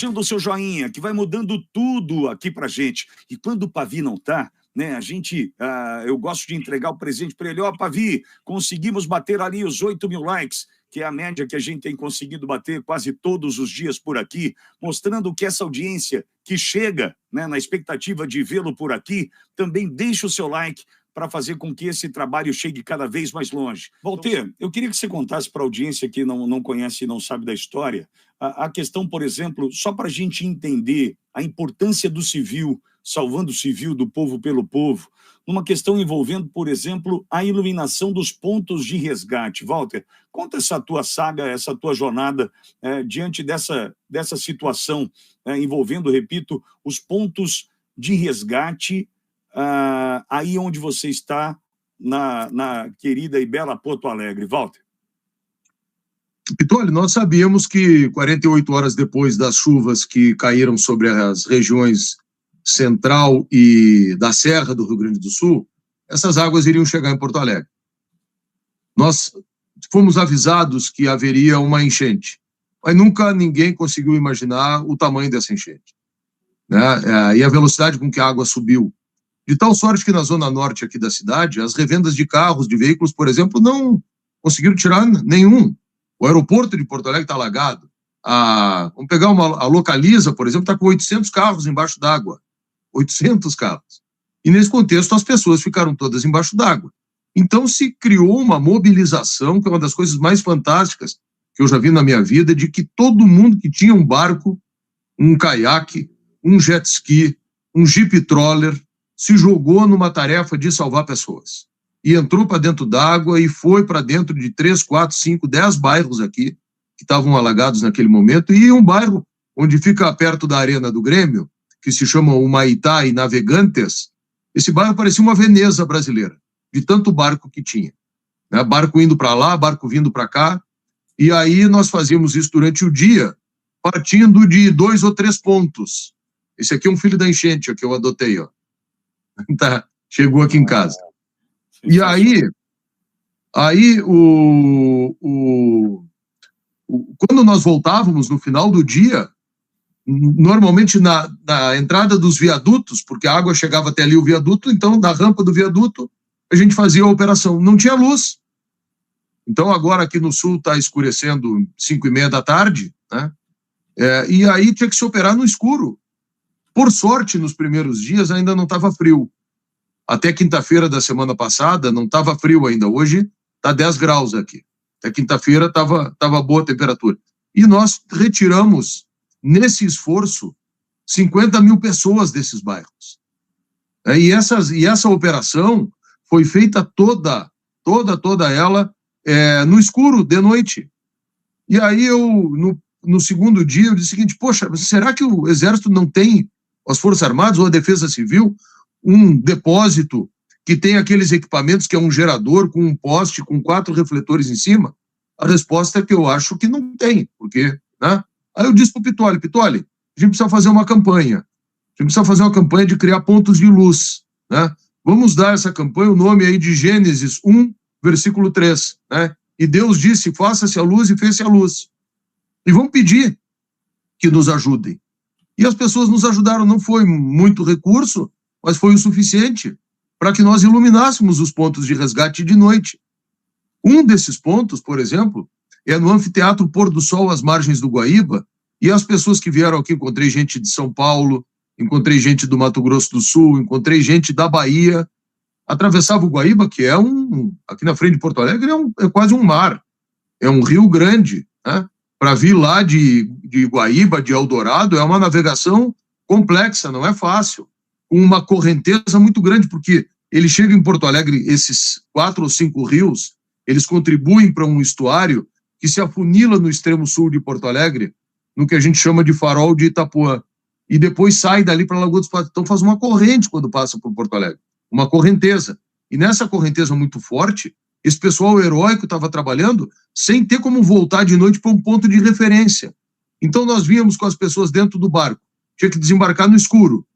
deixando o seu joinha, que vai mudando tudo aqui pra gente. E quando o Pavi não tá, né, eu gosto de entregar o presente para ele. Ó, Pavi, conseguimos bater ali os 8.000 likes, que é a média que a gente tem conseguido bater quase todos os dias por aqui, mostrando que essa audiência que chega, né, na expectativa de vê-lo por aqui, também deixa o seu like para fazer com que esse trabalho chegue cada vez mais longe. Walter, eu queria que você contasse para a audiência que não conhece e não sabe da história, a questão, por exemplo, só para a gente entender a importância do civil, salvando o civil do povo pelo povo, numa questão envolvendo, por exemplo, a iluminação dos pontos de resgate. Walter, conta essa tua saga, essa tua jornada diante dessa situação envolvendo, repito, os pontos de resgate aí onde você está, na querida e bela Porto Alegre. Walter. Pitoli, nós sabíamos que 48 horas depois das chuvas que caíram sobre as regiões central e da Serra do Rio Grande do Sul, essas águas iriam chegar em Porto Alegre. Nós fomos avisados que haveria uma enchente, mas nunca ninguém conseguiu imaginar o tamanho dessa enchente, né? E a velocidade com que a água subiu. De tal sorte que na zona norte aqui da cidade, as revendas de carros, de veículos, por exemplo, não conseguiram tirar nenhum. O aeroporto de Porto Alegre está alagado. Vamos pegar a Localiza, por exemplo, está com 800 carros embaixo d'água. 800 carros. E nesse contexto as pessoas ficaram todas embaixo d'água. Então se criou uma mobilização, que é uma das coisas mais fantásticas que eu já vi na minha vida, de que todo mundo que tinha um barco, um caiaque, um jet ski, um jeep troller, se jogou numa tarefa de salvar pessoas. E entrou para dentro d'água e foi para dentro de 3, 4, 5, 10 bairros aqui, que estavam alagados naquele momento, e um bairro onde fica perto da Arena do Grêmio, que se chama Humaitá e Navegantes. Esse bairro parecia uma Veneza brasileira, de tanto barco que tinha, né? Barco indo para lá, barco vindo para cá, e aí nós fazíamos isso durante o dia, partindo de 2 ou 3 pontos. Esse aqui é um filho da enchente, ó, que eu adotei, ó. Tá, chegou aqui em casa. E aí quando nós voltávamos no final do dia, normalmente na entrada dos viadutos, porque a água chegava até ali o viaduto, então na rampa do viaduto a gente fazia a operação. Não tinha luz. Então agora aqui no sul está escurecendo 5:30 da tarde, né? E aí tinha que se operar no escuro. Por sorte, nos primeiros dias ainda não estava frio. Até quinta-feira da semana passada não estava frio ainda. Hoje está 10 graus aqui. Até quinta-feira estava boa a temperatura. E nós retiramos, nesse esforço, 50.000 pessoas desses bairros. E essa operação foi feita toda ela no escuro, de noite. E aí no segundo dia, eu disse o seguinte: poxa, será que o Exército não tem, as Forças Armadas ou a Defesa Civil, um depósito que tem aqueles equipamentos que é um gerador com um poste, com 4 refletores em cima? A resposta é que eu acho que não tem, porque, né? Aí eu disse para o Pitoli, a gente precisa fazer uma campanha. A gente precisa fazer uma campanha de criar pontos de luz, né? Vamos dar essa campanha o nome aí de Gênesis 1, versículo 3, né? E Deus disse: faça-se a luz, e fez-se a luz. E vamos pedir que nos ajudem. E as pessoas nos ajudaram. Não foi muito recurso, mas foi o suficiente para que nós iluminássemos os pontos de resgate de noite. Um desses pontos, por exemplo, é no Anfiteatro Pôr do Sol, às margens do Guaíba, e as pessoas que vieram aqui, encontrei gente de São Paulo, encontrei gente do Mato Grosso do Sul, encontrei gente da Bahia, atravessava o Guaíba, que é aqui na frente de Porto Alegre, é quase um mar, é um rio grande, né? Para vir lá de Guaíba, de Eldorado, é uma navegação complexa, não é fácil, com uma correnteza muito grande, porque ele chega em Porto Alegre, esses 4 ou 5 rios, eles contribuem para um estuário que se afunila no extremo sul de Porto Alegre, no que a gente chama de farol de Itapuã, e depois sai dali para a Lagoa dos Patos. Então faz uma corrente quando passa por Porto Alegre, uma correnteza. E nessa correnteza muito forte, esse pessoal heróico estava trabalhando sem ter como voltar de noite para um ponto de referência. Então nós víamos com as pessoas dentro do barco, tinha que desembarcar no escuro.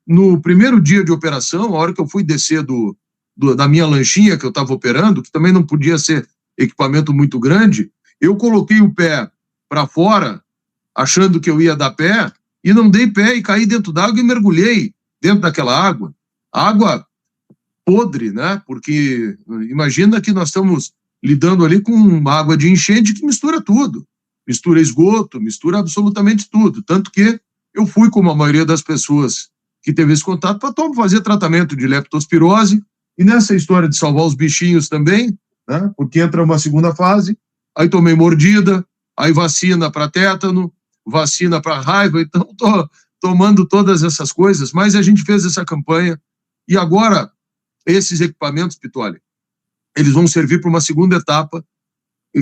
No primeiro dia de operação, a hora que eu fui descer da minha lanchinha que eu estava operando, que também não podia ser equipamento muito grande, eu coloquei o pé para fora achando que eu ia dar pé, e não dei pé e caí dentro d'água e mergulhei dentro daquela água. Água podre, né? Porque imagina que nós estamos lidando ali com uma água de enchente que mistura tudo. Mistura esgoto, mistura absolutamente tudo. Tanto que eu fui, como a maioria das pessoas que teve esse contato, para fazer tratamento de leptospirose, e nessa história de salvar os bichinhos também, né? Porque entra uma segunda fase, aí tomei mordida, aí vacina para tétano, vacina para raiva, então estou tomando todas essas coisas, mas a gente fez essa campanha, e agora esses equipamentos, Pitoli, eles vão servir para uma segunda etapa,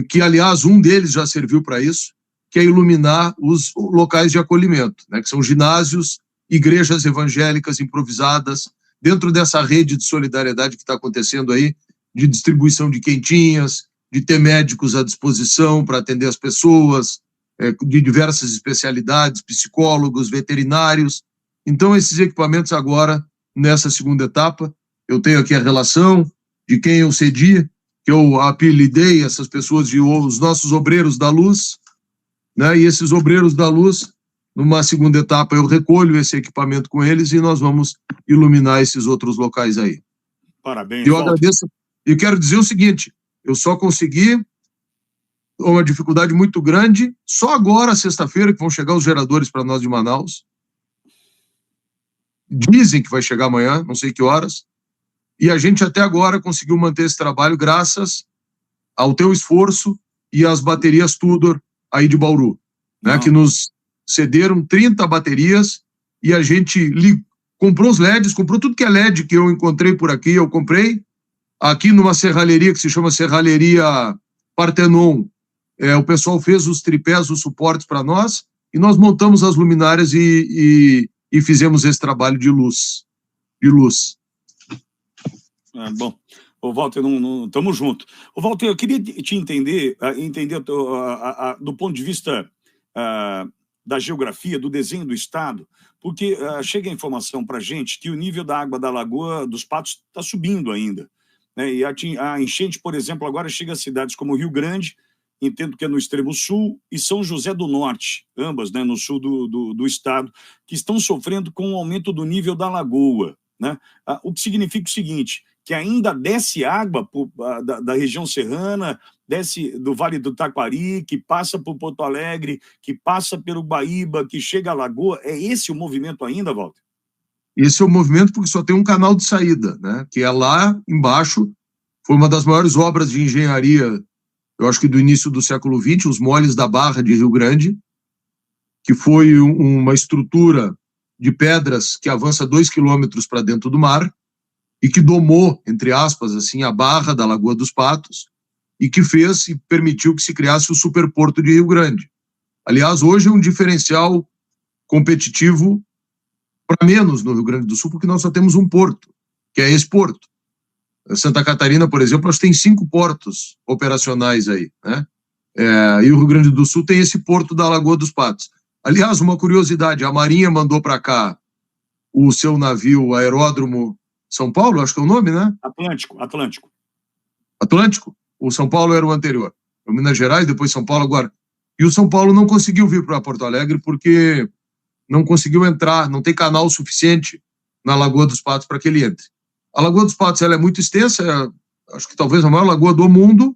que, aliás, um deles já serviu para isso, que é iluminar os locais de acolhimento, né, que são ginásios, igrejas evangélicas improvisadas, dentro dessa rede de solidariedade que está acontecendo aí, de distribuição de quentinhas, de ter médicos à disposição para atender as pessoas, de diversas especialidades, psicólogos, veterinários. Então, esses equipamentos agora, nessa segunda etapa, eu tenho aqui a relação de quem eu cedi, que eu apelidei essas pessoas de os nossos obreiros da luz, né? E esses obreiros da luz, numa segunda etapa, eu recolho esse equipamento com eles e nós vamos iluminar esses outros locais aí. Parabéns, eu agradeço. E quero dizer o seguinte, eu só consegui uma dificuldade muito grande, só agora, sexta-feira, que vão chegar os geradores para nós de Manaus. Dizem que vai chegar amanhã, não sei que horas. E a gente até agora conseguiu manter esse trabalho graças ao teu esforço e às baterias Tudor aí de Bauru, né, que nos cederam 30 baterias e a gente comprou os LEDs, comprou tudo que é LED que eu encontrei por aqui, eu comprei. Aqui numa serralheria que se chama Serralheria Partenon, o pessoal fez os tripés, os suportes para nós, e nós montamos as luminárias e fizemos esse trabalho de luz. Bom, o Walter, estamos juntos. O Walter, eu queria te entender do ponto de vista da geografia, do desenho do estado, porque chega a informação para a gente que o nível da água da Lagoa dos Patos está subindo ainda, né? E a enchente, por exemplo, agora chega a cidades como Rio Grande, entendo que é no extremo sul, e São José do Norte, ambas, né, no sul do estado, que estão sofrendo com o aumento do nível da lagoa, né? O que significa o seguinte, que ainda desce água da região serrana, desce do Vale do Taquari, que passa por Porto Alegre, que passa pelo Guaíba, que chega à Lagoa. É esse o movimento ainda, Walter? Esse é o movimento porque só tem um canal de saída, né? Que é lá embaixo. Foi uma das maiores obras de engenharia, eu acho que do início do século XX, os moles da Barra de Rio Grande, que foi uma estrutura de pedras que avança 2 quilômetros para dentro do mar e que domou, entre aspas, assim, a barra da Lagoa dos Patos e que fez e permitiu que se criasse o superporto de Rio Grande. Aliás, hoje é um diferencial competitivo para menos no Rio Grande do Sul, porque nós só temos um porto, que é esse porto. Santa Catarina, por exemplo, nós tem 5 portos operacionais aí, né? E o Rio Grande do Sul tem esse porto da Lagoa dos Patos. Aliás, uma curiosidade, a Marinha mandou para cá o seu navio Aeródromo São Paulo, acho que é o nome, né? Atlântico? O São Paulo era o anterior. O Minas Gerais, depois São Paulo, agora. E o São Paulo não conseguiu vir para Porto Alegre porque não conseguiu entrar, não tem canal suficiente na Lagoa dos Patos para que ele entre. A Lagoa dos Patos ela é muito extensa, acho que talvez a maior lagoa do mundo,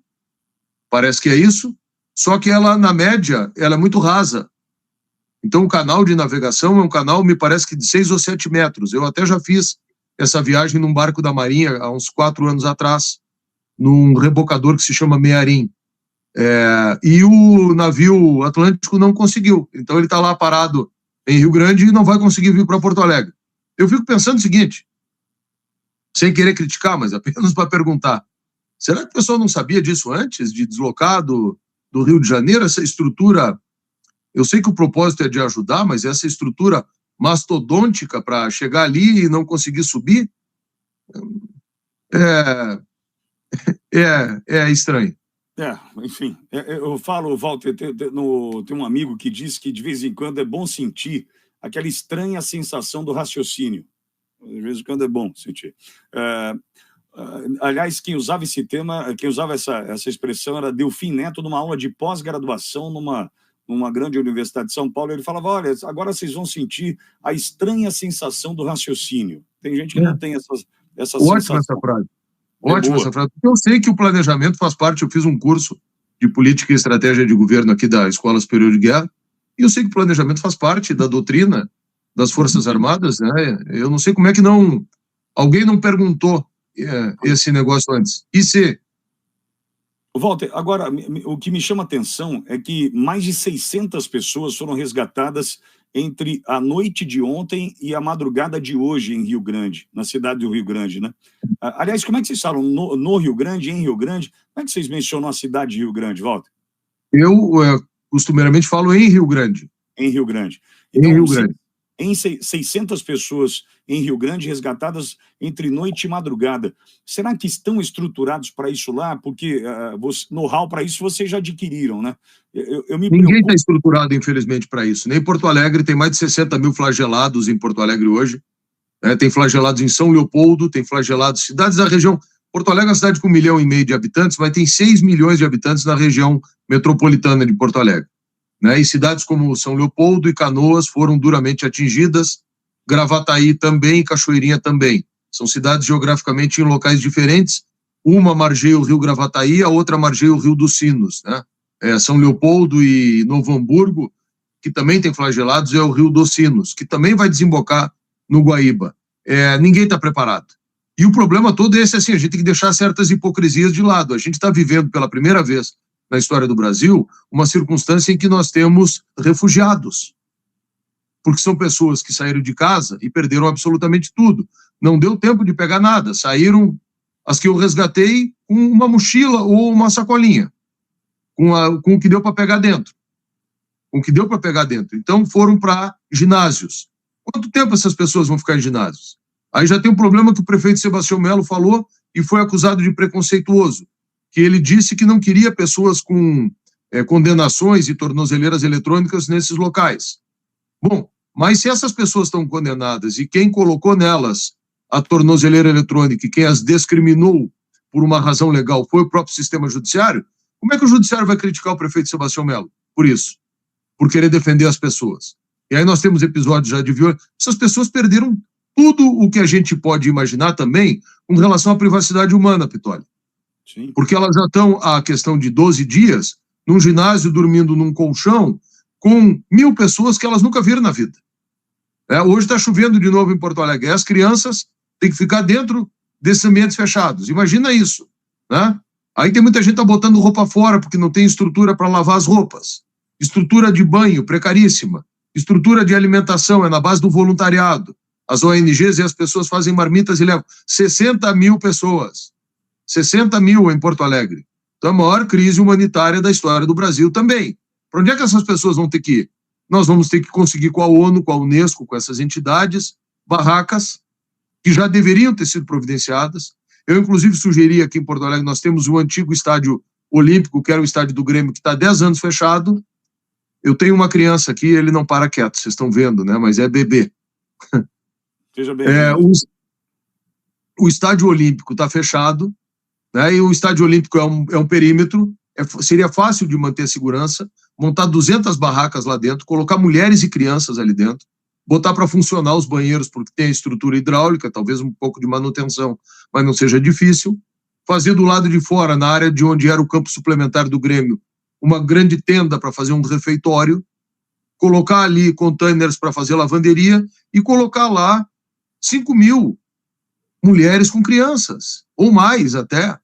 parece que é isso, só que ela, na média, ela é muito rasa. Então o canal de navegação é um canal, me parece que de 6 ou 7 metros. Eu até já fiz essa viagem num barco da Marinha há uns 4 anos atrás, num rebocador que se chama Mearim. E o navio Atlântico não conseguiu. Então ele está lá parado em Rio Grande e não vai conseguir vir para Porto Alegre. Eu fico pensando o seguinte, sem querer criticar, mas apenas para perguntar, será que o pessoal não sabia disso antes, de deslocar do Rio de Janeiro, essa estrutura? Eu sei que o propósito é de ajudar, mas essa estrutura mastodôntica para chegar ali e não conseguir subir é estranho. Enfim, eu falo, Walter, tem um amigo que diz que de vez em quando é bom sentir aquela estranha sensação do raciocínio. De vez em quando é bom sentir. Aliás, quem usava essa expressão era Delfim Neto, numa aula de pós-graduação numa grande universidade de São Paulo, ele falava, olha, agora vocês vão sentir a estranha sensação do raciocínio. Tem gente que não tem essa Ótima sensação. essa frase. Ótima essa frase. Eu sei que o planejamento faz parte, eu fiz um curso de política e estratégia de governo aqui da Escola Superior de Guerra, e eu sei que o planejamento faz parte da doutrina das Forças Armadas, né? Eu não sei como é que alguém não perguntou esse negócio antes. E se... Walter, agora, o que me chama a atenção é que mais de 600 pessoas foram resgatadas entre a noite de ontem e a madrugada de hoje em Rio Grande, na cidade do Rio Grande, né? Aliás, como é que vocês falam no Rio Grande, em Rio Grande? Como é que vocês mencionam a cidade de Rio Grande, Walter? Eu costumeiramente falo em Rio Grande. Em Rio Grande. Então, em Rio Grande. Em 600 pessoas em Rio Grande resgatadas entre noite e madrugada. Será que estão estruturados para isso lá? Porque know-how para isso vocês já adquiriram, né? Ninguém está estruturado, infelizmente, para isso. Nem Porto Alegre, tem mais de 60 mil flagelados em Porto Alegre hoje. Tem flagelados em São Leopoldo, tem flagelados... Cidades da região... Porto Alegre é uma cidade com 1,5 milhão de habitantes, mas tem 6 milhões de habitantes na região metropolitana de Porto Alegre. Né? E cidades como São Leopoldo e Canoas foram duramente atingidas, Gravataí também, Cachoeirinha também. São cidades geograficamente em locais diferentes, uma margeia o rio Gravataí, a outra margeia o rio dos Sinos. Né? São Leopoldo e Novo Hamburgo, que também tem flagelados, é o rio dos Sinos, que também vai desembocar no Guaíba. Ninguém está preparado. E o problema todo é esse, assim, a gente tem que deixar certas hipocrisias de lado. A gente está vivendo pela primeira vez na história do Brasil, uma circunstância em que nós temos refugiados. Porque são pessoas que saíram de casa e perderam absolutamente tudo. Não deu tempo de pegar nada. Saíram, as que eu resgatei, com uma mochila ou uma sacolinha. Com o que deu para pegar dentro. Com o que deu para pegar dentro. Então foram para ginásios. Quanto tempo essas pessoas vão ficar em ginásios? Aí já tem um problema que o prefeito Sebastião Melo falou e foi acusado de preconceituoso. Que ele disse que não queria pessoas com condenações e tornozeleiras eletrônicas nesses locais. Bom, mas se essas pessoas estão condenadas e quem colocou nelas a tornozeleira eletrônica e quem as discriminou por uma razão legal foi o próprio sistema judiciário, como é que o judiciário vai criticar o prefeito Sebastião Melo? Por isso, por querer defender as pessoas. E aí nós temos episódios já de violência. Essas pessoas perderam tudo o que a gente pode imaginar também com relação à privacidade humana, Pitoli. Sim. Porque elas já estão, a questão de 12 dias, num ginásio, dormindo num colchão, com 1.000 pessoas que elas nunca viram na vida. Hoje está chovendo de novo em Porto Alegre. As crianças têm que ficar dentro desses ambientes fechados. Imagina isso. Né? Aí tem muita gente que está botando roupa fora porque não tem estrutura para lavar as roupas. Estrutura de banho, precaríssima. Estrutura de alimentação, é na base do voluntariado. As ONGs e as pessoas fazem marmitas e levam 60.000 pessoas. 60.000 em Porto Alegre. Então, a maior crise humanitária da história do Brasil também. Para onde é que essas pessoas vão ter que ir? Nós vamos ter que conseguir com a ONU, com a Unesco, com essas entidades, barracas que já deveriam ter sido providenciadas. Eu, inclusive, sugeri aqui em Porto Alegre, nós temos o antigo estádio olímpico, que era o estádio do Grêmio, que está há 10 anos fechado. Eu tenho uma criança aqui, ele não para quieto, vocês estão vendo, né? Mas é bebê. Seja bem. O estádio olímpico está fechado, né? E o estádio olímpico é um perímetro, seria fácil de manter a segurança, montar 200 barracas lá dentro, colocar mulheres e crianças ali dentro, botar para funcionar os banheiros, porque tem a estrutura hidráulica, talvez um pouco de manutenção, mas não seja difícil, fazer do lado de fora, na área de onde era o campo suplementar do Grêmio, uma grande tenda para fazer um refeitório, colocar ali containers para fazer lavanderia e colocar lá 5.000 mulheres com crianças, ou mais até.